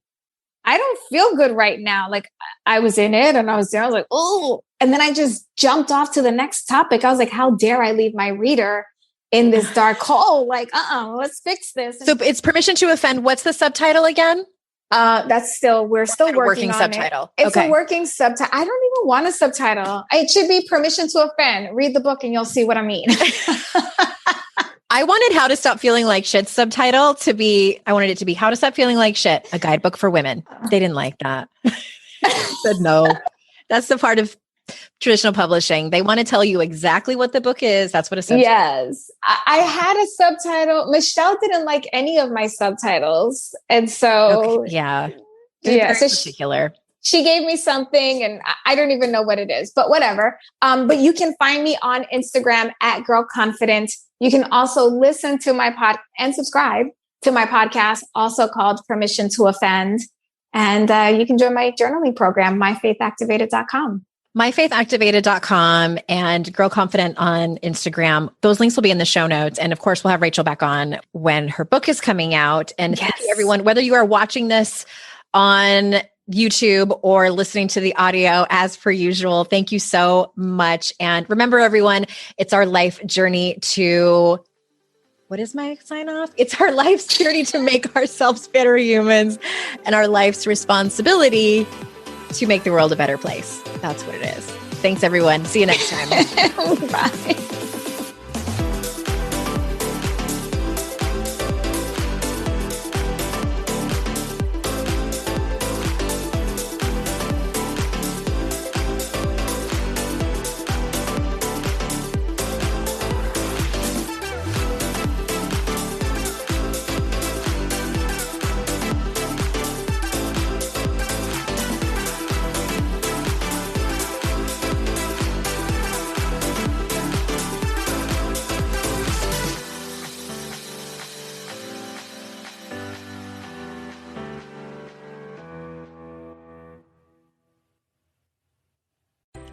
I don't feel good right now. Like I was in it and I was there. I was like, oh, and then I just jumped off to the next topic. I was like, how dare I leave my reader in this dark hole? Like, let's fix this. So it's Permission to Offend. What's the subtitle again? We're still working on subtitle. It's a working subtitle. I don't even want a subtitle. It should be Permission to Offend. Read the book and you'll see what I mean. I wanted How to Stop Feeling Like Shit subtitle to be, I wanted it to be How to Stop Feeling Like Shit, a guidebook for women. They didn't like that. Said no. That's the part of traditional publishing. They want to tell you exactly what the book is. That's what a subtitle is. Yes. I had a subtitle. Michelle didn't like any of my subtitles. And so, okay. Yeah. Yeah. So particular. She gave me something and I don't even know what it is, but whatever. But you can find me on Instagram at Girl Confident. You can also listen to my and subscribe to my podcast, also called Permission to Offend. And you can join my journaling program, myfaithactivated.com. myfaithactivated.com and Girl Confident on Instagram. Those links will be in the show notes. And of course, we'll have Rachel back on when her book is coming out. And thank you, everyone, whether you are watching this on YouTube or listening to the audio as per usual, thank you so much. And remember, everyone, it's our life journey to, what is my sign off? It's our life's journey to make ourselves better humans and our life's responsibility to make the world a better place. That's what it is. Thanks, everyone. See you next time. Bye.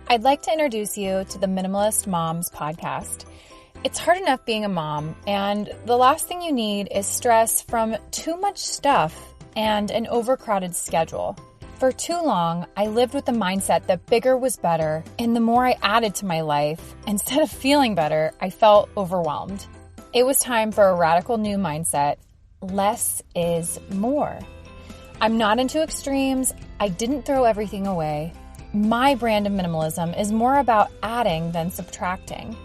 I'd like to introduce you to the Minimalist Moms podcast. It's hard enough being a mom, and the last thing you need is stress from too much stuff and an overcrowded schedule. For too long, I lived with the mindset that bigger was better, and the more I added to my life, instead of feeling better, I felt overwhelmed. It was time for a radical new mindset. Less is more. I'm not into extremes. I didn't throw everything away. My brand of minimalism is more about adding than subtracting.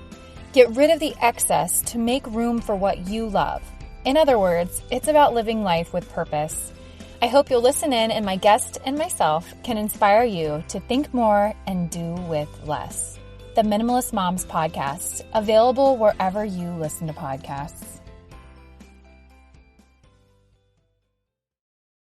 Get rid of the excess to make room for what you love. In other words, it's about living life with purpose. I hope you'll listen in and my guest and myself can inspire you to think more and do with less. The Minimalist Moms podcast, available wherever you listen to podcasts.